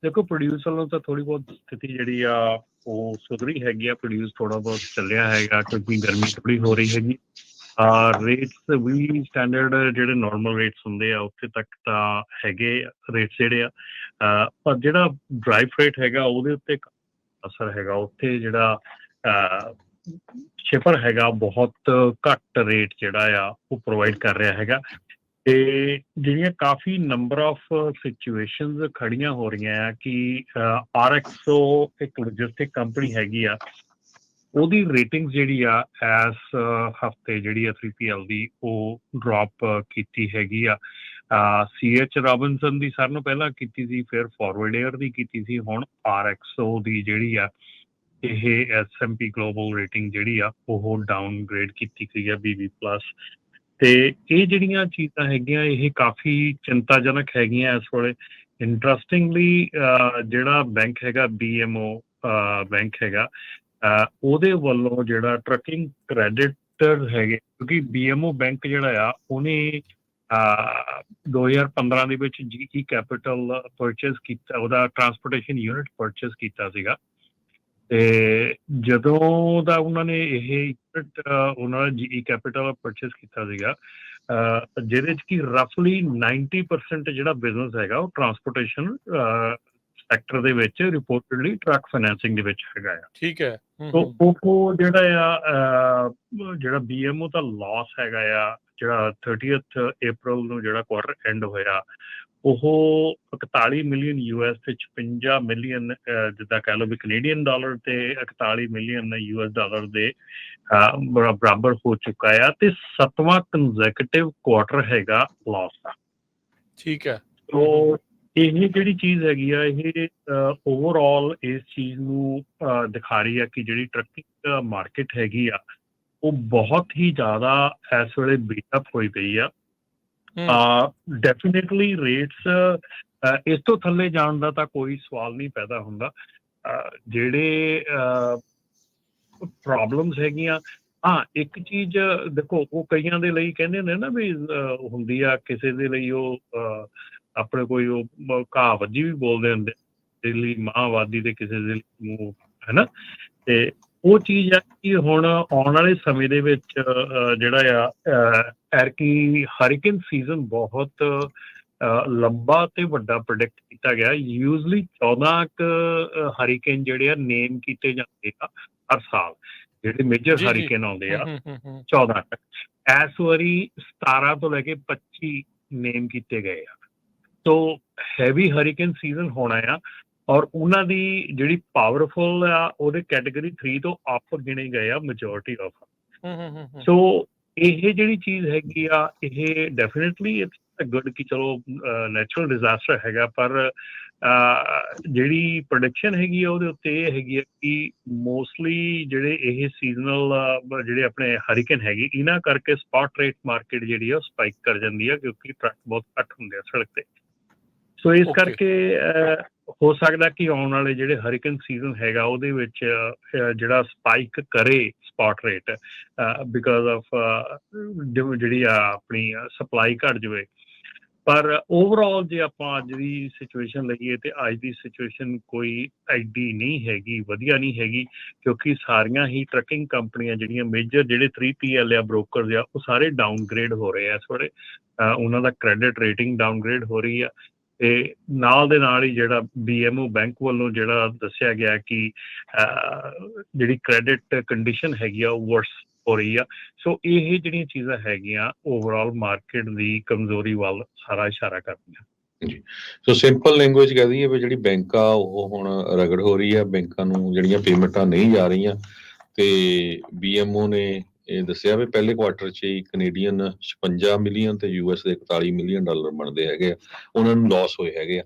ਦੇਖੋ ਪ੍ਰੋਡਿਊਸ ਵੱਲੋਂ ਤਾਂ ਥੋੜ੍ਹੀ ਬਹੁਤ ਸਥਿਤੀ ਜਿਹੜੀ ਆ ਉਹ ਸੁਧਰੀ ਹੈਗੀ ਆ। ਪ੍ਰੋਡਿਊਸ ਥੋੜ੍ਹਾ ਬਹੁਤ ਚੱਲਿਆ ਹੈਗਾ ਕਿਉਂਕਿ ਗਰਮੀ ਥੋੜ੍ਹੀ ਹੋ ਰਹੀ ਹੈਗੀ। ਰੇਟਸ ਵੀ ਸਟੈਂਡਰਡ ਜਿਹੜੇ ਨੋਰਮਲ ਰੇਟਸ ਹੁੰਦੇ ਆ ਉੱਥੇ ਤੱਕ ਤਾਂ ਹੈਗੇ ਰੇਟਸ ਜਿਹੜੇ ਆ। ਪਰ ਜਿਹੜਾ ਡਰਾਈ ਫਰੇਟ ਹੈਗਾ ਉਹਦੇ ਉੱਤੇ ਅਸਰ ਹੈਗਾ। ਉੱਥੇ ਜਿਹੜਾ ਸ਼ਿਪਰ ਹੈਗਾ ਬਹੁਤ ਘੱਟ ਰੇਟ ਜਿਹੜਾ ਆ ਉਹ ਪ੍ਰੋਵਾਈਡ ਕਰ ਰਿਹਾ ਹੈਗਾ। ਤੇ ਜਿਹੜੀਆਂ ਕਾਫੀ ਨੰਬਰ ਆਫ ਸਿਚੁਏਸ਼ਨਸ ਖੜੀਆਂ ਹੋ ਰਹੀਆਂ ਆ ਕਿ RXO ਇੱਕ ਲੌਜਿਸਟਿਕ ਕੰਪਨੀ ਹੈਗੀ ਆ, ਉਹਦੀ ਰੇਟਿੰਗ ਜਿਹੜੀ ਆ ਇਸ ਹਫਤੇ ਜਿਹੜੀ ਆ 3PL ਦੀ ਉਹ ਡ੍ਰੌਪ ਕੀਤੀ ਹੈਗੀ ਆ। CH ਰੋਬਿਨਸਨ ਦੀ ਸਾਰਿਆਂ ਨੂੰ ਪਹਿਲਾਂ ਕੀਤੀ ਸੀ, ਫਿਰ ਫਾਰਵਰਡ ਏਅਰ ਦੀ ਕੀਤੀ ਸੀ, ਹੁਣ RXO ਦੀ ਜਿਹੜੀ ਆ ਇਹ S&P ਗਲੋਬਲ ਰੇਟਿੰਗ ਜਿਹੜੀ ਆ ਉਹ ਡਾਊਨਗ੍ਰੇਡ ਕੀਤੀ ਗਈ ਆ BB+। ਤੇ ਇਹ ਜਿਹੜੀਆਂ ਚੀਜ਼ਾਂ ਹੈਗੀਆਂ ਇਹ ਕਾਫੀ ਚਿੰਤਾਜਨਕ ਹੈਗੀਆਂ ਇਸ ਵੇਲੇ। ਇੰਟਰਸਟਿੰਗਲੀ ਜਿਹੜਾ ਬੈਂਕ ਹੈਗਾ BMO ਬੈਂਕ ਹੈਗਾ, ਉਹਦੇ ਵੱਲੋਂ ਜਿਹੜਾ ਟਰੱਕਿੰਗ ਕ੍ਰੈਡਿਟਰ ਹੈਗੇ, ਕਿਉਂਕਿ BMO ਬੈਂਕ ਜਿਹੜਾ ਆ ਉਹਨੇ 2015 ਦੇ ਵਿੱਚ GE ਕੈਪੀਟਲ ਪਰਚੇਸ ਕੀਤਾ, ਉਹਦਾ ਟਰਾਂਸਪੋਰਟੇਸ਼ਨ ਯੂਨਿਟ ਪਰਚੇਸ ਕੀਤਾ ਸੀਗਾ। ਤੇ ਜਦੋਂ ਦਾ ਉਹਨਾਂ ਨੇ ਇਹ ਯੂਨਿਟ ਉਹਨਾਂ ਦਾ GE ਕੈਪੀਟਲ ਪਰਚੇਸ ਕੀਤਾ ਸੀਗਾ, ਜਿਹਦੇ 'ਚ ਕਿ ਰਫਲੀ 90% ਜਿਹੜਾ ਬਿਜ਼ਨਸ ਹੈਗਾ ਉਹ ਟਰਾਂਸਪੋਰਟੇਸ਼ਨ ਸੈਕਟਰ ਦੇ ਵਿੱਚ ਰਿਪੋਰਟਡਲੀ ਟਰੱਕ ਫਾਈਨੈਂਸਿੰਗ ਦੇ ਵਿੱਚ ਹੈਗਾ ਆ। ਠੀਕ ਹੈ। ਉਹ ਜਿਹੜਾ BMO ਦਾ ਲਾਸ ਹੈਗਾ ਆ, ਜਿਹੜਾ 30th April ਨੂੰ ਜਿਹੜਾ ਕੁਆਰਟਰ ਐਂਡ ਹੋਇਆ, ਉਹ 41 ਮਿਲੀਅਨ US ਤੇ 56 ਮਿਲੀਅਨ ਜਿੱਦਾਂ ਕਹਿ ਲਓ ਵੀ ਕੈਨੇਡੀਅਨ ਡਾਲਰ ਤੇ 41 ਮਿਲੀਅਨ US ਡਾਲਰ ਦੇ ਬਰਾਬਰ ਹੋ ਚੁੱਕਾ ਆ। ਤੇ 7ਵਾਂ ਕੰਜ਼ੈਕਟਿਵ ਕੁਆਰਟਰ ਹੈਗਾ ਲਾਸ ਦਾ। ਠੀਕ ਹੈ। ਸੋ ਇਹ ਜਿਹੜੀ ਚੀਜ਼ ਹੈਗੀ ਆ ਇਹ ਓਵਰਆਲ ਇਸ ਚੀਜ਼ ਨੂੰ ਦਿਖਾ ਰਹੀ ਆ ਕਿ ਜਿਹੜੀ ਟਰੱਕਿੰਗ ਮਾਰਕੀਟ ਹੈਗੀ ਆ ਉਹ ਬਹੁਤ ਹੀ ਜ਼ਿਆਦਾ ਇਸ ਵੇਲੇ ਬੀਟ ਅਪ ਹੋਈ ਪਈ ਆ। ਡੈਫੀਨੇਟਲੀ ਰੇਟਸ ਇਸ ਤੋਂ ਥੱਲੇ ਜਾਣ ਦਾ ਤਾਂ ਕੋਈ ਸਵਾਲ ਨਹੀਂ ਪੈਦਾ ਹੁੰਦਾ। ਜਿਹੜੇ ਪ੍ਰੋਬਲਮਸ ਹੈਗੀਆਂ, ਇੱਕ ਚੀਜ਼ ਦੇਖੋ, ਉਹ ਕਈਆਂ ਦੇ ਲਈ ਕਹਿੰਦੇ ਨੇ ਨਾ ਵੀ ਹੁੰਦੀ ਆ, ਕਿਸੇ ਦੇ ਲਈ ਉਹ ਆਪਣੇ ਕੋਈ ਉਹ ਕਹਾਵਤ ਜੀ ਵੀ ਬੋਲਦੇ ਹੁੰਦੇ, ਕਿਸੇ ਲਈ ਮਾਹਵਾਦੀ ਤੇ ਕਿਸੇ ਦੇ ਲਈ ਹੈ ਨਾ। ਤੇ ਉਹ ਚੀਜ਼ ਹੈ ਕਿ ਹੁਣ ਆਉਣ ਵਾਲੇ ਸਮੇਂ ਦੇ ਵਿੱਚ ਜਿਹੜਾ ਆ ਐਰਕੀ ਹਰੀਕੇਨ ਸੀਜ਼ਨ ਬਹੁਤ ਲੰਬਾ ਤੇ ਵੱਡਾ ਪ੍ਰੋਡਿਕਟ ਕੀਤਾ ਗਿਆ। ਯੂਜ਼ਲੀ 14 ਹਰੀਕੇਨ ਜਿਹੜੇ ਆ ਨੇਮ ਕੀਤੇ ਜਾਂਦੇ ਆ ਹਰ ਸਾਲ, ਜਿਹੜੇ ਮੇਜਰ ਹਰੀਕੇਨ ਆਉਂਦੇ ਆ 14 ਤੱਕ। ਇਸ ਵਾਰੀ 17 ਤੋਂ ਲੈ ਕੇ 25 ਨੇਮ ਕੀਤੇ ਗਏ ਆ। ਸੋ ਹੈਵੀ ਹਰੀਕੇਨ ਸੀਜ਼ਨ ਹੋਣਾ ਆ, ਔਰ ਉਹਨਾਂ ਦੀ ਜਿਹੜੀ ਪਾਵਰਫੁਲ ਆ ਉਹਦੇ ਕੈਟੇਗਰੀ 3 ਤੋਂ ਅਪ ਗਿਣੇ ਗਏ ਆ ਮੈਜੋਰਿਟੀ ਆਫ। ਸੋ ਇਹ ਜਿਹੜੀ ਚੀਜ਼ ਹੈਗੀ ਆ ਇਹ ਡੈਫੀਨੇਟਲੀ ਗੁੱਡ ਕਿ ਚਲੋ ਨੈਚੁਰਲ ਡਿਜ਼ਾਸਟਰ ਹੈਗਾ, ਪਰ ਜਿਹੜੀ ਪ੍ਰੋਡਕਸ਼ਨ ਹੈਗੀ ਆ ਉਹਦੇ ਉੱਤੇ ਇਹ ਹੈਗੀ ਆ ਕਿ ਮੋਸਟਲੀ ਜਿਹੜੇ ਇਹ ਸੀਜ਼ਨਲ ਜਿਹੜੇ ਆਪਣੇ ਹਰੀਕੇਨ ਹੈਗੇ, ਇਹਨਾਂ ਕਰਕੇ ਸਪਾਟ ਰੇਟ ਮਾਰਕੀਟ ਜਿਹੜੀ ਆ ਉਹ ਸਪਾਈਕ ਕਰ ਜਾਂਦੀ ਆ, ਕਿਉਂਕਿ ਟਰੱਕ ਬਹੁਤ ਘੱਟ ਹੁੰਦੇ ਆ ਸੜਕ ਤੇ। ਸੋ ਇਸ ਕਰਕੇ ਹੋ ਸਕਦਾ ਕਿ ਆਉਣ ਵਾਲੇ ਜਿਹੜੇ ਹਰੀਕੇਨ ਸੀਜ਼ਨ ਹੈਗਾ ਉਹਦੇ ਵਿੱਚ ਜਿਹੜਾ ਸਪਾਈਕ ਕਰੇ ਸਪਾਟ ਰੇਟ, ਬਿਕਾਜ਼ ਆਫ ਜਿਹੜੀ ਆ ਆਪਣੀ ਸਪਲਾਈ ਘੱਟ ਜਾਵੇ। ਪਰ ਓਵਰਆਲ ਜੇ ਆਪਾਂ ਅੱਜ ਦੀ ਸਿਚੁਏਸ਼ਨ ਲਈਏ ਤੇ ਅੱਜ ਦੀ ਸਿਚੁਏਸ਼ਨ ਕੋਈ ਐਡੀ ਨਹੀਂ ਹੈਗੀ, ਵਧੀਆ ਨਹੀਂ ਹੈਗੀ, ਕਿਉਂਕਿ ਸਾਰੀਆਂ ਹੀ ਟਰੱਕਿੰਗ ਕੰਪਨੀਆਂ ਜਿਹੜੀਆਂ ਮੇਜਰ ਜਿਹੜੇ 3PL ਆ, ਬ੍ਰੋਕਰਸ ਆ, ਉਹ ਸਾਰੇ ਡਾਊਨਗ੍ਰੇਡ ਹੋ ਰਹੇ ਆ ਇਸ ਵੇਲੇ। ਉਹਨਾਂ ਦਾ ਕ੍ਰੈਡਿਟ ਰੇਟਿੰਗ ਡਾਊਨਗ੍ਰੇਡ ਹੋ ਰਹੀ ਆ। ਤੇ ਨਾਲ ਦੇ ਨਾਲ ਹੀ ਜਿਹੜਾ BMO ਬੈਂਕ ਵੱਲੋਂ ਜਿਹੜਾ ਦੱਸਿਆ ਗਿਆ ਕਿ ਜਿਹੜੀ ਕ੍ਰੈਡਿਟ ਕੰਡੀਸ਼ਨ ਹੈਗੀ ਆ ਉਹ ਵਰਸ ਹੋ ਰਹੀ ਆ। ਸੋ ਇਹ ਜਿਹੜੀਆਂ ਚੀਜ਼ਾਂ ਹੈਗੀਆਂ ਓਵਰਆਲ ਮਾਰਕੀਟ ਦੀ ਕਮਜ਼ੋਰੀ ਵੱਲ ਸਾਰਾ ਇਸ਼ਾਰਾ ਕਰਦੀਆਂ। ਜੀ, ਸੋ ਸਿੰਪਲ ਲੈਂਗੁਏਜ ਕਹਿ ਦਈਏ ਵੀ ਜਿਹੜੀ ਬੈਂਕ ਆ ਉਹ ਹੁਣ ਰਗੜ ਹੋ ਰਹੀ ਆ, ਬੈਂਕਾਂ ਨੂੰ ਜਿਹੜੀਆਂ ਪੇਮੈਂਟਾਂ ਨਹੀਂ ਜਾ ਰਹੀਆਂ। ਤੇ BMO ਨੇ ਇਹ ਦੱਸਿਆ ਵੀ ਪਹਿਲੇ ਕੁਆਰਟਰ 'ਚ ਹੀ ਕੈਨੇਡੀਅਨ 56 ਮਿਲੀਅਨ ਤੇ US ਦੇ 41 ਮਿਲੀਅਨ ਡਾਲਰ ਬਣਦੇ ਹੈਗੇ ਆ, ਉਹਨਾਂ ਨੂੰ ਲਾਸ ਹੋਏ ਹੈਗੇ ਆ।